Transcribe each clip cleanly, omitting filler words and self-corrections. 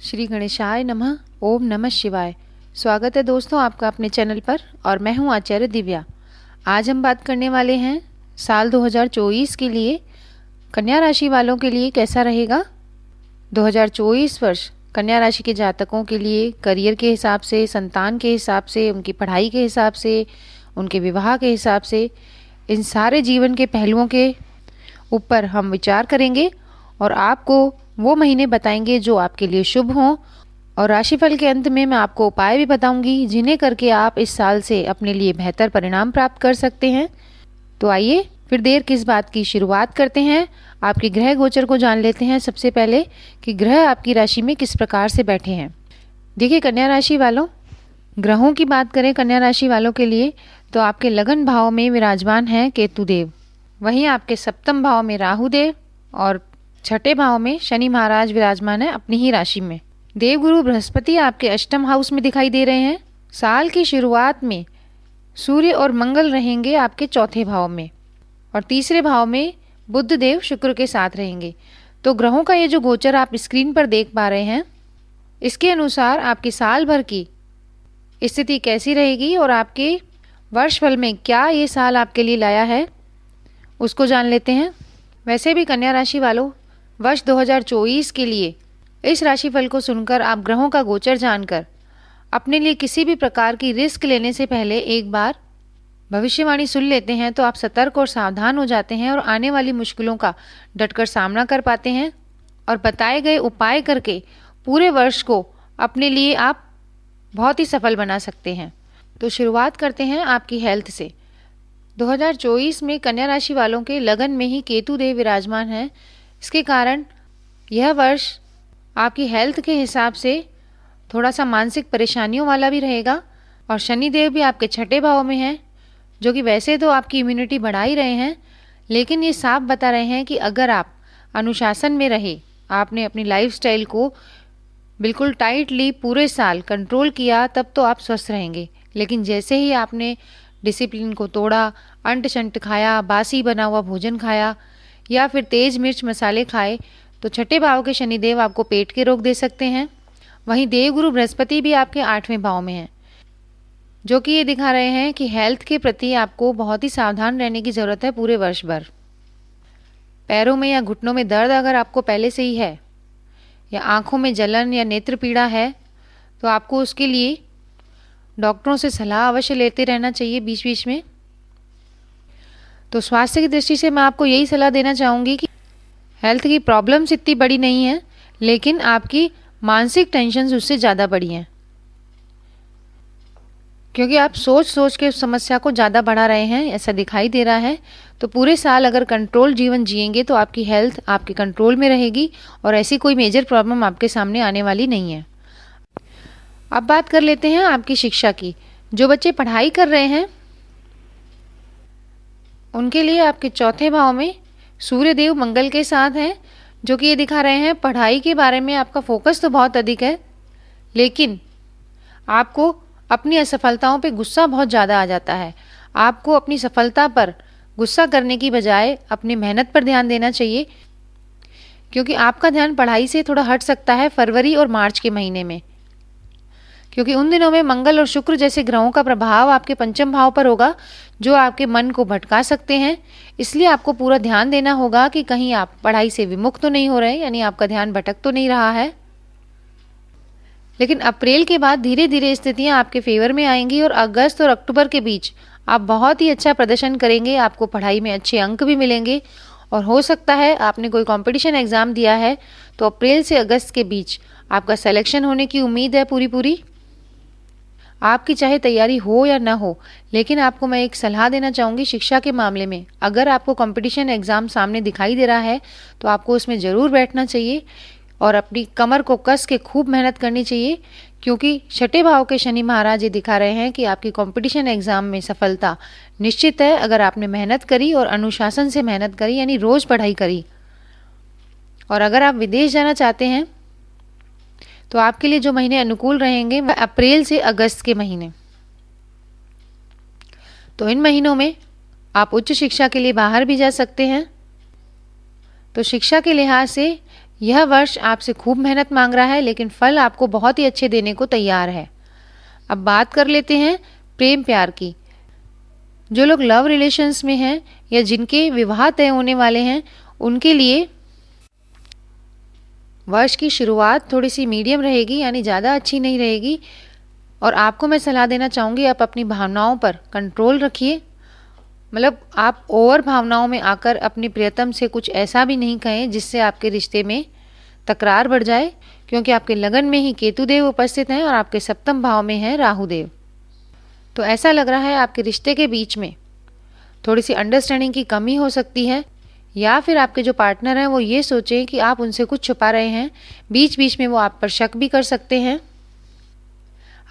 श्री गणेशाय नमः। ओम नमः शिवाय। स्वागत है दोस्तों आपका अपने चैनल पर और मैं हूं आचार्य दिव्या। आज हम बात करने वाले हैं साल 2024 के लिए कन्या राशि वालों के लिए कैसा रहेगा। 2024 वर्ष कन्या राशि के जातकों के लिए करियर के हिसाब से, संतान के हिसाब से, उनकी पढ़ाई के हिसाब से, उनके विवाह के हिसाब से, इन सारे जीवन के पहलुओं के ऊपर हम विचार करेंगे और आपको वो महीने बताएंगे जो आपके लिए शुभ हों। और राशिफल के अंत में मैं आपको उपाय भी बताऊंगी जिन्हें करके आप इस साल से अपने लिए बेहतर परिणाम प्राप्त कर सकते हैं। तो आइए फिर देर किस बात की, शुरुआत करते हैं। आपके ग्रह गोचर को जान लेते हैं सबसे पहले कि ग्रह आपकी राशि में किस प्रकार से बैठे हैं। देखिए कन्या राशि वालों, ग्रहों की बात करें कन्या राशि वालों के लिए तो आपके लगन भाव में विराजमान है केतु देव, वहीं आपके सप्तम भाव में राहु देव और छठे भाव में शनि महाराज विराजमान है अपनी ही राशि में। देवगुरु बृहस्पति आपके अष्टम हाउस में दिखाई दे रहे हैं। साल की शुरुआत में सूर्य और मंगल रहेंगे आपके चौथे भाव में और तीसरे भाव में बुध देव शुक्र के साथ रहेंगे। तो ग्रहों का ये जो गोचर आप स्क्रीन पर देख पा रहे हैं, इसके अनुसार आपकी साल भर की स्थिति कैसी रहेगी और आपके वर्षफल में क्या ये साल आपके लिए लाया है उसको जान लेते हैं। वैसे भी कन्या राशि वालों, वर्ष 2024 के लिए इस राशिफल को सुनकर आप ग्रहों का गोचर जानकर अपने लिए किसी भी प्रकार की रिस्क लेने से पहले एक बार भविष्यवाणी सुन लेते हैं तो आप सतर्क और सावधान हो जाते हैं और आने वाली मुश्किलों का डटकर सामना कर पाते हैं और बताए गए उपाय करके पूरे वर्ष को अपने लिए आप बहुत ही सफल बना सकते हैं। तो शुरुआत करते हैं आपकी हेल्थ से। 2024 में कन्या राशि वालों के लगन में ही केतु देव विराजमान है। इसके कारण यह वर्ष आपकी हेल्थ के हिसाब से थोड़ा सा मानसिक परेशानियों वाला भी रहेगा और शनि देव भी आपके छठे भाव में हैं, जो कि वैसे तो आपकी इम्यूनिटी बढ़ा ही रहे हैं, लेकिन ये साफ बता रहे हैं कि अगर आप अनुशासन में रहे, आपने अपनी लाइफस्टाइल को बिल्कुल टाइटली पूरे साल कंट्रोल किया, तब तो आप स्वस्थ रहेंगे। लेकिन जैसे ही आपने डिसिप्लिन को तोड़ा, अंट शंट खाया, बासी बना हुआ भोजन खाया या फिर तेज मिर्च मसाले खाए, तो छठे भाव के शनिदेव आपको पेट के रोग दे सकते हैं। वहीं देवगुरु बृहस्पति भी आपके 8वें भाव में हैं, जो कि ये दिखा रहे हैं कि हेल्थ के प्रति आपको बहुत ही सावधान रहने की ज़रूरत है पूरे वर्ष भर। पैरों में या घुटनों में दर्द अगर आपको पहले से ही है या आँखों में जलन या नेत्र पीड़ा है तो आपको उसके लिए डॉक्टरों से सलाह अवश्य लेते रहना चाहिए बीच बीच में। तो स्वास्थ्य की दृष्टि से मैं आपको यही सलाह देना चाहूँगी कि हेल्थ की प्रॉब्लम्स इतनी बड़ी नहीं है, लेकिन आपकी मानसिक टेंशन उससे ज़्यादा बड़ी हैं, क्योंकि आप सोच सोच के उस समस्या को ज़्यादा बढ़ा रहे हैं, ऐसा दिखाई दे रहा है। तो पूरे साल अगर कंट्रोल जीवन जिएंगे तो आपकी हेल्थ आपके कंट्रोल में रहेगी और ऐसी कोई मेजर प्रॉब्लम आपके सामने आने वाली नहीं है। अब बात कर लेते हैं आपकी शिक्षा की। जो बच्चे पढ़ाई कर रहे हैं उनके लिए आपके चौथे भाव में सूर्य देव मंगल के साथ हैं, जो कि ये दिखा रहे हैं पढ़ाई के बारे में आपका फोकस तो बहुत अधिक है, लेकिन आपको अपनी असफलताओं पे गुस्सा बहुत ज़्यादा आ जाता है। आपको अपनी सफलता पर गुस्सा करने की बजाय अपनी मेहनत पर ध्यान देना चाहिए, क्योंकि आपका ध्यान पढ़ाई से थोड़ा हट सकता है फरवरी और मार्च के महीने में, क्योंकि उन दिनों में मंगल और शुक्र जैसे ग्रहों का प्रभाव आपके पंचम भाव पर होगा, जो आपके मन को भटका सकते हैं। इसलिए आपको पूरा ध्यान देना होगा कि कहीं आप पढ़ाई से विमुख तो नहीं हो रहे, यानी आपका ध्यान भटक तो नहीं रहा है। लेकिन अप्रैल के बाद धीरे धीरे स्थितियां आपके फेवर में आएंगी और अगस्त और अक्टूबर के बीच आप बहुत ही अच्छा प्रदर्शन करेंगे। आपको पढ़ाई में अच्छे अंक भी मिलेंगे और हो सकता है आपने कोई कंपटीशन एग्ज़ाम दिया है तो अप्रैल से अगस्त के बीच आपका सिलेक्शन होने की उम्मीद है पूरी। आपकी चाहे तैयारी हो या ना हो, लेकिन आपको मैं एक सलाह देना चाहूँगी शिक्षा के मामले में। अगर आपको कंपटीशन एग्ज़ाम सामने दिखाई दे रहा है तो आपको उसमें ज़रूर बैठना चाहिए और अपनी कमर को कस के खूब मेहनत करनी चाहिए, क्योंकि छठे भाव के शनि महाराज ये दिखा रहे हैं कि आपकी कंपटीशन एग्ज़ाम में सफलता निश्चित है अगर आपने मेहनत करी और अनुशासन से मेहनत करी, यानी रोज़ पढ़ाई करी। और अगर आप विदेश जाना चाहते हैं तो आपके लिए जो महीने अनुकूल रहेंगे वह अप्रैल से अगस्त के महीने। तो इन महीनों में आप उच्च शिक्षा के लिए बाहर भी जा सकते हैं। तो शिक्षा के लिहाज से यह वर्ष आपसे खूब मेहनत मांग रहा है, लेकिन फल आपको बहुत ही अच्छे देने को तैयार है। अब बात कर लेते हैं प्रेम प्यार की। जो लोग लव रिलेशंस में हैं या जिनके विवाह तय होने वाले हैं, उनके लिए वर्ष की शुरुआत थोड़ी सी मीडियम रहेगी, यानी ज़्यादा अच्छी नहीं रहेगी। और आपको मैं सलाह देना चाहूँगी, आप अपनी भावनाओं पर कंट्रोल रखिए। मतलब आप ओवर भावनाओं में आकर अपनी प्रियतम से कुछ ऐसा भी नहीं कहें जिससे आपके रिश्ते में तकरार बढ़ जाए, क्योंकि आपके लगन में ही केतुदेव उपस्थित हैं और आपके सप्तम भाव में है राहुदेव। तो ऐसा लग रहा है आपके रिश्ते के बीच में थोड़ी सी अंडरस्टैंडिंग की कमी हो सकती है, या फिर आपके जो पार्टनर हैं वो ये सोचें कि आप उनसे कुछ छुपा रहे हैं। बीच बीच में वो आप पर शक भी कर सकते हैं।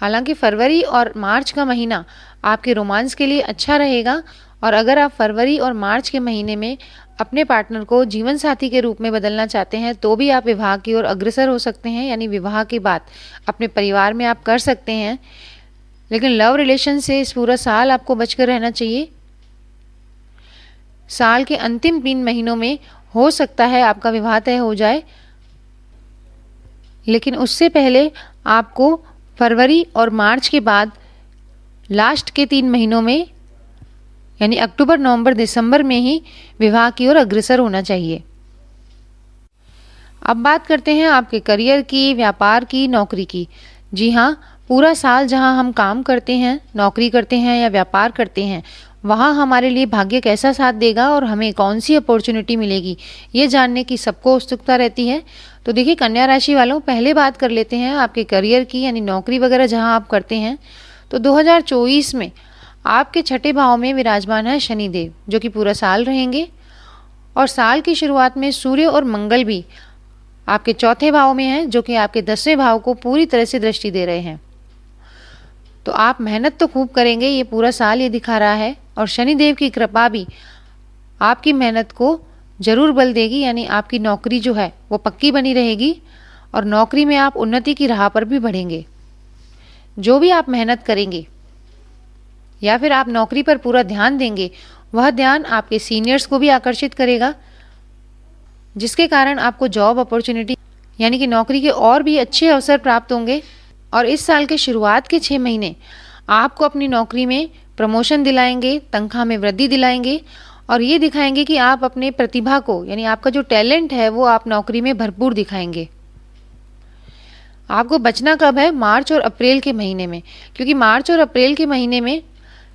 हालांकि फरवरी और मार्च का महीना आपके रोमांस के लिए अच्छा रहेगा, और अगर आप फरवरी और मार्च के महीने में अपने पार्टनर को जीवन साथी के रूप में बदलना चाहते हैं तो भी आप विवाह की ओर अग्रसर हो सकते हैं, यानी विवाह की बात अपने परिवार में आप कर सकते हैं। लेकिन लव रिलेशन से इस पूरा साल आपको बचकर रहना चाहिए। साल के अंतिम 3 महीनों में हो सकता है आपका विवाह तय हो जाए, लेकिन उससे पहले आपको फरवरी और मार्च के बाद लास्ट के 3 महीनों में, यानी अक्टूबर नवंबर दिसंबर में ही विवाह की ओर अग्रसर होना चाहिए। अब बात करते हैं आपके करियर की, व्यापार की, नौकरी की। जी हाँ, पूरा साल जहां हम काम करते हैं, नौकरी करते हैं या व्यापार करते हैं, वहां हमारे लिए भाग्य कैसा साथ देगा और हमें कौन सी अपॉर्चुनिटी मिलेगी, ये जानने की सबको उत्सुकता रहती है। तो देखिए कन्या राशि वालों, पहले बात कर लेते हैं आपके करियर की, यानी नौकरी वगैरह जहां आप करते हैं। तो 2024 में आपके छठे भाव में विराजमान है शनिदेव, जो कि पूरा साल रहेंगे। और साल की शुरुआत में सूर्य और मंगल भी आपके चौथे भाव में हैं, जो कि आपके 10वें भाव को पूरी तरह से दृष्टि दे रहे हैं। तो आप मेहनत तो खूब करेंगे, ये पूरा साल ये दिखा रहा है। और शनिदेव की कृपा भी आपकी मेहनत को जरूर बल देगी, यानी आपकी नौकरी जो है वो पक्की बनी रहेगी और नौकरी में आप उन्नति की राह पर भी बढ़ेंगे। जो भी आप मेहनत करेंगे या फिर आप नौकरी पर पूरा ध्यान देंगे, वह ध्यान आपके सीनियर्स को भी आकर्षित करेगा, जिसके कारण आपको जॉब अपॉर्चुनिटी यानी कि नौकरी के और भी अच्छे अवसर प्राप्त होंगे। और इस साल के शुरुआत के 6 महीने आपको अपनी नौकरी में प्रमोशन दिलाएंगे, तनख्वाह में वृद्धि दिलाएंगे और ये दिखाएंगे कि आप अपने प्रतिभा को, यानी आपका जो टैलेंट है वो आप नौकरी में भरपूर दिखाएंगे। आपको बचना कब है? मार्च और अप्रैल के महीने में, क्योंकि मार्च और अप्रैल के महीने में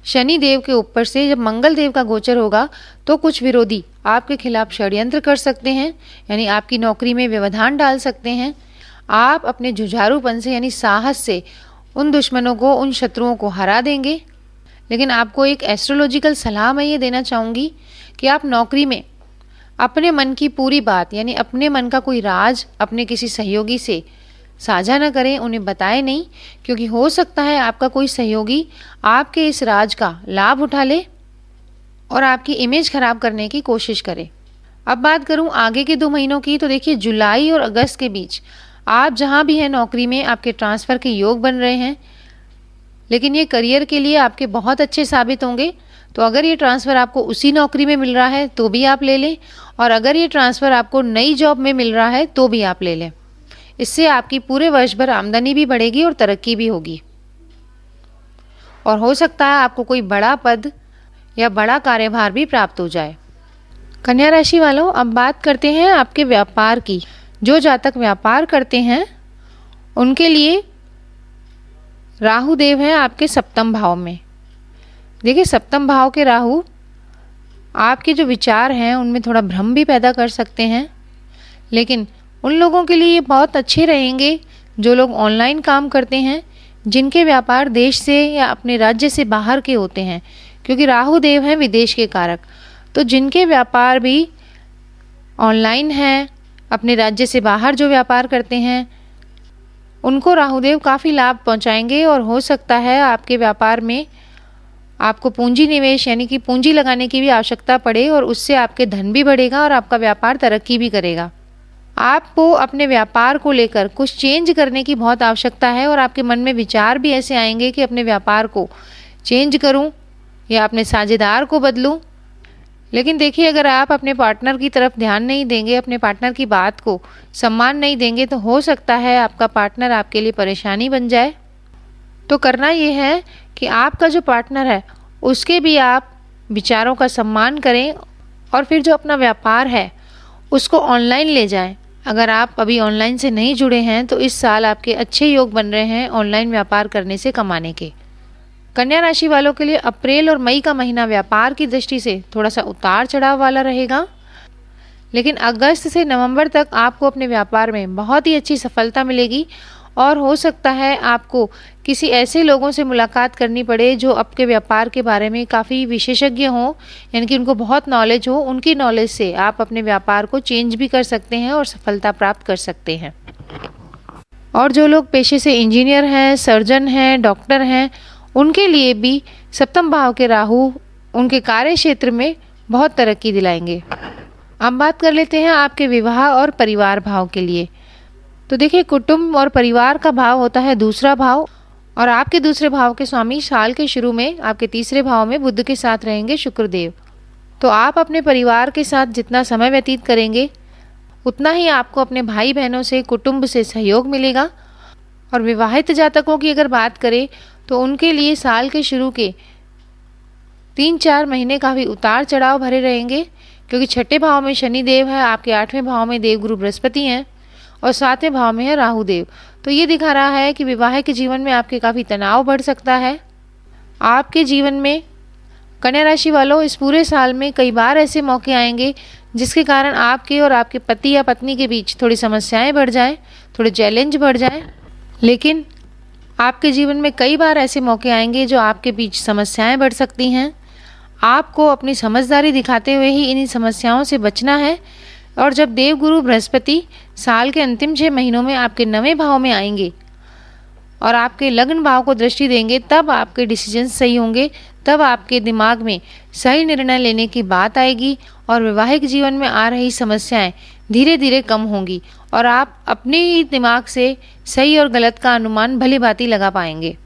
शनि देव के ऊपर से जब मंगल देव का गोचर होगा तो कुछ विरोधी आपके खिलाफ षड्यंत्र कर सकते हैं, यानी आपकी नौकरी में व्यवधान डाल सकते हैं। आप अपने जुझारूपन से, यानी साहस से उन दुश्मनों को, उन शत्रुओं को हरा देंगे। लेकिन आपको एक एस्ट्रोलॉजिकल सलाह मैं ये देना चाहूँगी कि आप नौकरी में अपने मन की पूरी बात, यानी अपने मन का कोई राज अपने किसी सहयोगी से साझा न करें, उन्हें बताएं नहीं, क्योंकि हो सकता है आपका कोई सहयोगी आपके इस राज का लाभ उठा ले और आपकी इमेज खराब करने की कोशिश करे। अब बात करूं आगे के 2 महीनों की, तो देखिए जुलाई और अगस्त के बीच आप जहां भी हैं नौकरी में आपके ट्रांसफ़र के योग बन रहे हैं, लेकिन ये करियर के लिए आपके बहुत अच्छे साबित होंगे। तो अगर ये ट्रांसफ़र आपको उसी नौकरी में मिल रहा है तो भी आप ले लें, और अगर ये ट्रांसफ़र आपको नई जॉब में मिल रहा है तो भी आप ले लें। इससे आपकी पूरे वर्ष भर आमदनी भी बढ़ेगी और तरक्की भी होगी, और हो सकता है आपको कोई बड़ा पद या बड़ा कार्यभार भी प्राप्त हो जाए। कन्या राशि वालों, अब बात करते हैं आपके व्यापार की। जो जातक व्यापार करते हैं उनके लिए राहु देव है आपके सप्तम भाव में। देखिए सप्तम भाव के राहु आपके जो विचार हैं उनमें थोड़ा भ्रम भी पैदा कर सकते हैं, लेकिन उन लोगों के लिए ये बहुत अच्छे रहेंगे जो लोग ऑनलाइन काम करते हैं, जिनके व्यापार देश से या अपने राज्य से बाहर के होते हैं, क्योंकि राहु देव हैं विदेश के कारक। तो जिनके व्यापार भी ऑनलाइन हैं, अपने राज्य से बाहर जो व्यापार करते हैं, उनको राहुदेव काफ़ी लाभ पहुंचाएंगे। और हो सकता है आपके व्यापार में आपको पूंजी निवेश, यानी कि पूंजी लगाने की भी आवश्यकता पड़े, और उससे आपके धन भी बढ़ेगा और आपका व्यापार तरक्की भी करेगा। आपको अपने व्यापार को लेकर कुछ चेंज करने की बहुत आवश्यकता है, और आपके मन में विचार भी ऐसे आएंगे कि अपने व्यापार को चेंज करूं या अपने साझेदार को बदलूं लेकिन देखिए, अगर आप अपने पार्टनर की तरफ ध्यान नहीं देंगे, अपने पार्टनर की बात को सम्मान नहीं देंगे, तो हो सकता है आपका पार्टनर आपके लिए परेशानी बन जाए। तो करना ये है कि आपका जो पार्टनर है उसके भी आप विचारों का सम्मान करें और फिर जो अपना व्यापार है उसको ऑनलाइन ले जाएं। अगर आप अभी ऑनलाइन से नहीं जुड़े हैं तो इस साल आपके अच्छे योग बन रहे हैं ऑनलाइन व्यापार करने से कमाने के। कन्या राशि वालों के लिए अप्रैल और मई का महीना व्यापार की दृष्टि से थोड़ा सा उतार चढ़ाव वाला रहेगा, लेकिन अगस्त से नवंबर तक आपको अपने व्यापार में बहुत ही अच्छी सफलता मिलेगी और हो सकता है आपको किसी ऐसे लोगों से मुलाकात करनी पड़े जो आपके व्यापार के बारे में काफ़ी विशेषज्ञ हों, यानी कि उनको बहुत नॉलेज हो। उनकी नॉलेज से आप अपने व्यापार को चेंज भी कर सकते हैं और सफलता प्राप्त कर सकते हैं। और जो लोग पेशे से इंजीनियर हैं, सर्जन हैं, डॉक्टर हैं, उनके लिए भी सप्तम भाव के राहु उनके कार्य क्षेत्र में बहुत तरक्की दिलाएंगे। अब बात कर लेते हैं आपके विवाह और परिवार भाव के लिए। तो देखिए, कुटुंब और परिवार का भाव होता है दूसरा भाव, और आपके दूसरे भाव के स्वामी साल के शुरू में आपके तीसरे भाव में बुध के साथ रहेंगे शुक्रदेव। तो आप अपने परिवार के साथ जितना समय व्यतीत करेंगे उतना ही आपको अपने भाई बहनों से, कुटुंब से सहयोग मिलेगा। और विवाहित जातकों की अगर बात करें तो उनके लिए साल के शुरू के 3-4 महीने काफ़ी उतार चढ़ाव भरे रहेंगे, क्योंकि छठे भाव में शनि देव है, आपके 8वें भाव में देवगुरु बृहस्पति हैं और 7वें भाव में है राहु देव। तो ये दिखा रहा है कि विवाहिक जीवन में आपके काफ़ी तनाव बढ़ सकता है। आपके जीवन में कन्या राशि वालों इस पूरे साल में कई बार ऐसे मौके आएंगे जिसके कारण आपके और आपके पति या पत्नी के बीच थोड़ी समस्याएं बढ़ जाएं, थोड़े चैलेंज बढ़ जाएं। लेकिन आपके जीवन में कई बार ऐसे मौके आएंगे जो आपके बीच समस्याएं बढ़ सकती हैं। आपको अपनी समझदारी दिखाते हुए ही इन्हीं समस्याओं से बचना है। और जब देवगुरु बृहस्पति साल के अंतिम 6 महीनों में आपके 9वें भाव में आएंगे और आपके लग्न भाव को दृष्टि देंगे, तब आपके डिसीजन सही होंगे, तब आपके दिमाग में सही निर्णय लेने की बात आएगी और वैवाहिक जीवन में आ रही समस्याएं धीरे धीरे कम होंगी और आप अपने ही दिमाग से सही और गलत का अनुमान भली भांति लगा पाएंगे।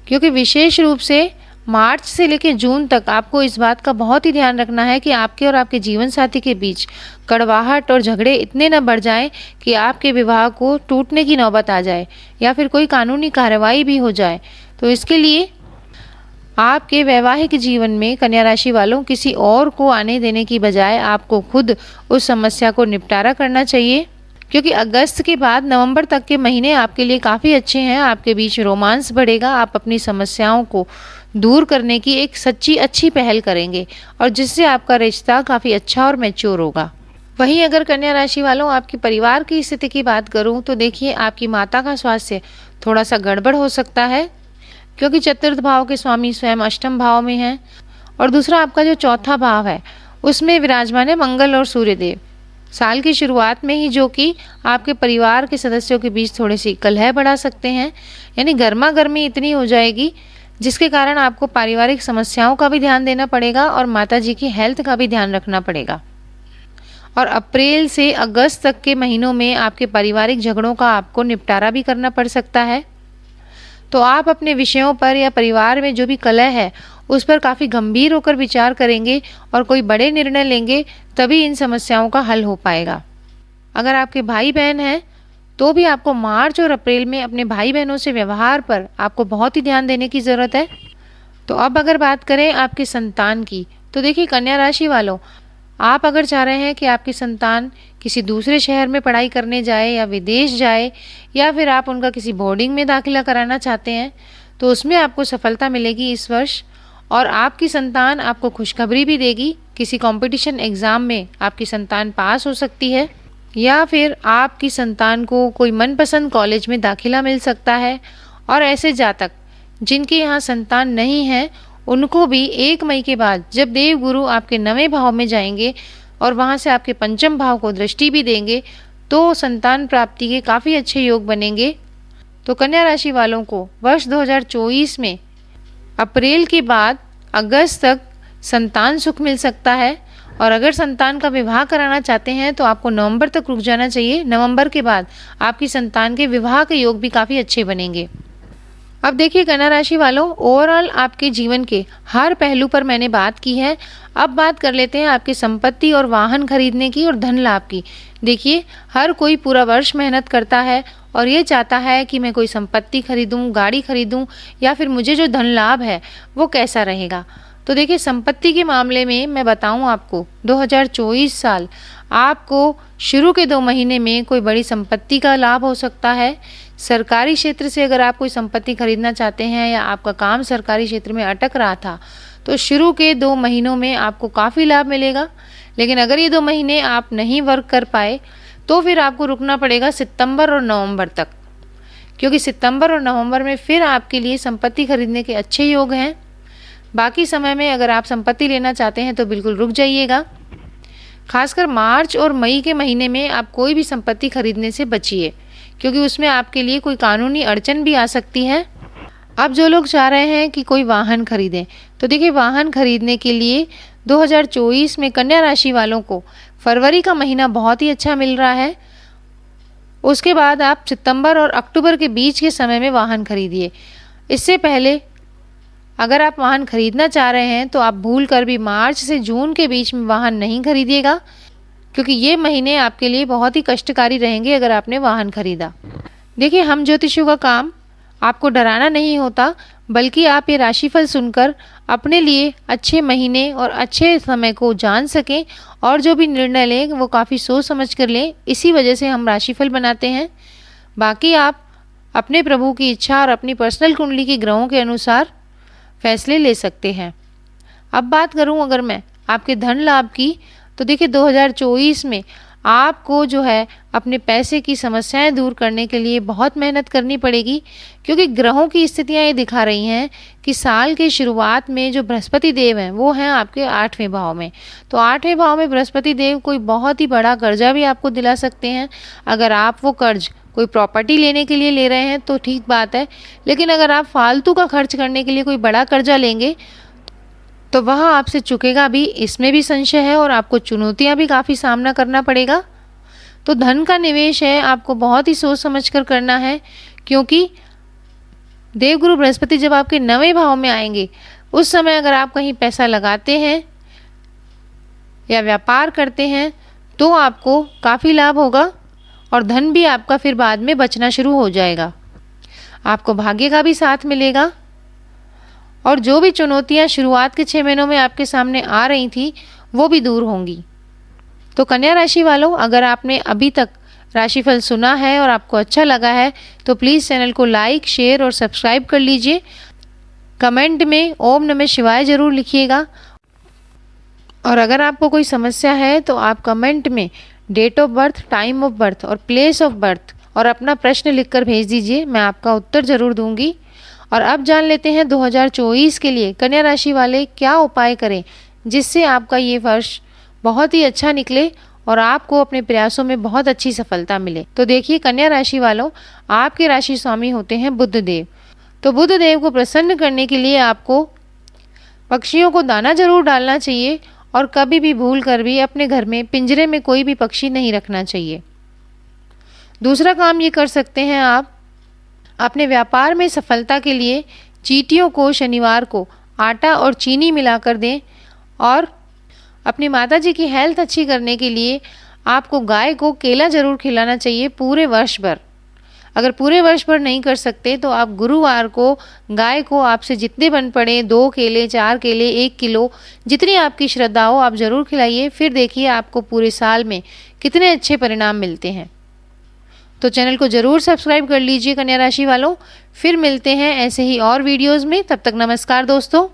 क्योंकि विशेष रूप से मार्च से लेकर जून तक आपको इस बात का बहुत ही ध्यान रखना है कि आपके और आपके जीवन साथी के बीच कड़वाहट और झगड़े इतने न बढ़ जाएं कि आपके विवाह को टूटने की नौबत आ जाए या फिर कोई कानूनी कार्रवाई भी हो जाए। तो इसके लिए आपके वैवाहिक जीवन में कन्या राशि वालों किसी और को आने देने की बजाय आपको खुद उस समस्या को निपटारा करना चाहिए, क्योंकि अगस्त के बाद नवंबर तक के महीने आपके लिए काफ़ी अच्छे हैं। आपके बीच रोमांस बढ़ेगा, आप अपनी समस्याओं को दूर करने की एक सच्ची अच्छी पहल करेंगे और जिससे आपका रिश्ता काफ़ी अच्छा और मैच्योर होगा। वहीं अगर कन्या राशि वालों आपके परिवार की स्थिति की बात करूं तो देखिए, आपकी माता का स्वास्थ्य थोड़ा सा गड़बड़ हो सकता है, क्योंकि चतुर्थ भाव के स्वामी स्वयं अष्टम भाव में हैं और दूसरा आपका जो चौथा भाव है उसमें विराजमान है मंगल और सूर्यदेव। साल की शुरुआत में ही जो कि आपके परिवार के सदस्यों के बीच थोड़ी सी कलह बढ़ा सकते हैं, यानी गर्मा गर्मी इतनी हो जाएगी जिसके कारण आपको पारिवारिक समस्याओं का भी ध्यान देना पड़ेगा और माताजी की हेल्थ का भी ध्यान रखना पड़ेगा। और अप्रैल से अगस्त तक के महीनों में आपके पारिवारिक झगड़ों का आपको निपटारा भी करना पड़ सकता है। तो आप अपने विषयों पर या परिवार में जो भी कलह है उस पर काफ़ी गंभीर होकर विचार करेंगे और कोई बड़े निर्णय लेंगे, तभी इन समस्याओं का हल हो पाएगा। अगर आपके भाई बहन हैं तो भी आपको मार्च और अप्रैल में अपने भाई बहनों से व्यवहार पर आपको बहुत ही ध्यान देने की ज़रूरत है। तो अब अगर बात करें आपके संतान की, तो देखिए कन्या राशि वालों, आप अगर चाह रहे हैं कि आपकी संतान किसी दूसरे शहर में पढ़ाई करने जाए या विदेश जाए या फिर आप उनका किसी बोर्डिंग में दाखिला कराना चाहते हैं, तो उसमें आपको सफलता मिलेगी इस वर्ष। और आपकी संतान आपको खुशखबरी भी देगी, किसी कंपटीशन एग्ज़ाम में आपकी संतान पास हो सकती है या फिर आपकी संतान को कोई मनपसंद कॉलेज में दाखिला मिल सकता है। और ऐसे जातक जिनके यहाँ संतान नहीं है उनको भी 1 मई के बाद जब देवगुरु आपके 9वें भाव में जाएंगे और वहाँ से आपके पंचम भाव को दृष्टि भी देंगे, तो संतान प्राप्ति के काफ़ी अच्छे योग बनेंगे। तो कन्या राशि वालों को वर्ष 2024 में अप्रैल के बाद अगस्त तक संतान सुख मिल सकता है। और अगर संतान का विवाह कराना चाहते हैं तो आपको नवंबर तक रुक जाना चाहिए। नवंबर के बाद आपकी संतान के विवाह के योग भी काफ़ी अच्छे बनेंगे। अब देखिए कन्या राशि वालों, ओवरऑल आपके जीवन के हर पहलू पर मैंने बात की है। अब बात कर लेते हैं आपकी संपत्ति और वाहन खरीदने की और धन लाभ की। देखिए हर कोई पूरा वर्ष मेहनत करता है और ये चाहता है कि मैं कोई संपत्ति खरीदूं, गाड़ी खरीदूं, या फिर मुझे जो धन लाभ है वो कैसा रहेगा। तो देखिए संपत्ति के मामले में मैं बताऊं आपको, 2024 साल आपको शुरू के 2 महीने में कोई बड़ी संपत्ति का लाभ हो सकता है। सरकारी क्षेत्र से अगर आप कोई संपत्ति खरीदना चाहते हैं या आपका काम सरकारी क्षेत्र में अटक रहा था, तो शुरू के 2 महीनों में आपको काफ़ी लाभ मिलेगा। लेकिन अगर ये 2 महीने आप नहीं वर्क कर पाए तो फिर आपको रुकना पड़ेगा सितंबर और नवंबर तक, क्योंकि सितंबर और नवंबर में फिर आपके लिए संपत्ति खरीदने के अच्छे योग हैं। बाकी समय में अगर आप संपत्ति लेना चाहते हैं तो बिल्कुल रुक जाइएगा। खासकर मार्च और मई के महीने में आप कोई भी संपत्ति खरीदने से बचिए, क्योंकि उसमें आपके लिए कोई कानूनी अड़चन भी आ सकती है। अब जो लोग चाह रहे हैं कि कोई वाहन खरीदें, तो देखिए वाहन खरीदने के लिए 2024 में कन्या राशि वालों को फरवरी का महीना बहुत ही अच्छा मिल रहा है। उसके बाद आप सितंबर और अक्टूबर के बीच के समय में वाहन खरीदिए। इससे पहले अगर आप वाहन खरीदना चाह रहे हैं तो आप भूल कर भी मार्च से जून के बीच में वाहन नहीं खरीदिएगा, क्योंकि ये महीने आपके लिए बहुत ही कष्टकारी रहेंगे अगर आपने वाहन खरीदा। देखिए हम ज्योतिषियों का काम आपको डराना नहीं होता, बल्कि आप ये राशिफल सुनकर अपने लिए अच्छे महीने और अच्छे समय को जान सकें और जो भी निर्णय लें वो काफ़ी सोच समझ कर लें। इसी वजह से हम राशिफल बनाते हैं। बाकी आप अपने प्रभु की इच्छा और अपनी पर्सनल कुंडली के ग्रहों के अनुसार फैसले ले सकते हैं। अब बात करूं अगर मैं आपके धन लाभ की, तो देखिए 2024 में आपको जो है अपने पैसे की समस्याएं दूर करने के लिए बहुत मेहनत करनी पड़ेगी, क्योंकि ग्रहों की स्थितियां ये दिखा रही हैं कि साल के शुरुआत में जो बृहस्पति देव हैं वो हैं आपके 8वें भाव में। तो 8वें भाव में बृहस्पति देव कोई बहुत ही बड़ा कर्जा भी आपको दिला सकते हैं। अगर आप वो कर्ज कोई प्रॉपर्टी लेने के लिए ले रहे हैं तो ठीक बात है, लेकिन अगर आप फालतू का खर्च करने के लिए कोई बड़ा कर्जा लेंगे तो वह आपसे चुकेगा भी, इसमें भी संशय है और आपको चुनौतियां भी काफ़ी सामना करना पड़ेगा। तो धन का निवेश है आपको बहुत ही सोच समझ कर करना है, क्योंकि देवगुरु बृहस्पति जब आपके 9वें भाव में आएंगे उस समय अगर आप कहीं पैसा लगाते हैं या व्यापार करते हैं तो आपको काफ़ी लाभ होगा और धन भी आपका फिर बाद में बचना शुरू हो जाएगा। आपको भाग्य का भी साथ मिलेगा और जो भी चुनौतियां शुरुआत के 6 महीनों में आपके सामने आ रही थी वो भी दूर होंगी। तो कन्या राशि वालों, अगर आपने अभी तक राशिफल सुना है और आपको अच्छा लगा है तो प्लीज़ चैनल को लाइक, शेयर और सब्सक्राइब कर लीजिए। कमेंट में ओम नमः शिवाय ज़रूर लिखिएगा, और अगर आपको कोई समस्या है तो आप कमेंट में date of birth, time of birth और प्लेस ऑफ बर्थ और अपना प्रश्न लिखकर भेज दीजिए, मैं आपका उत्तर ज़रूर दूंगी। और अब जान लेते हैं 2024 के लिए कन्या राशि वाले क्या उपाय करें जिससे आपका ये वर्ष बहुत ही अच्छा निकले और आपको अपने प्रयासों में बहुत अच्छी सफलता मिले। तो देखिए कन्या राशि वालों, आपके राशि स्वामी होते हैं बुध देव। तो बुध देव को प्रसन्न करने के लिए आपको पक्षियों को दाना जरूर डालना चाहिए और कभी भी भूल कर भी अपने घर में पिंजरे में कोई भी पक्षी नहीं रखना चाहिए। दूसरा काम ये कर सकते हैं, आप अपने व्यापार में सफलता के लिए चींटियों को शनिवार को आटा और चीनी मिलाकर दें, और अपनी माताजी की हेल्थ अच्छी करने के लिए आपको गाय को केला जरूर खिलाना चाहिए पूरे वर्ष भर। अगर पूरे वर्ष भर नहीं कर सकते तो आप गुरुवार को गाय को आपसे जितने बन पड़े 2 केले, 4 केले, 1 किलो, जितनी आपकी श्रद्धा हो आप ज़रूर खिलाइए। फिर देखिए आपको पूरे साल में कितने अच्छे परिणाम मिलते हैं। तो चैनल को ज़रूर सब्सक्राइब कर लीजिए कन्या राशि वालों। फिर मिलते हैं ऐसे ही और वीडियोज़ में, तब तक नमस्कार दोस्तों।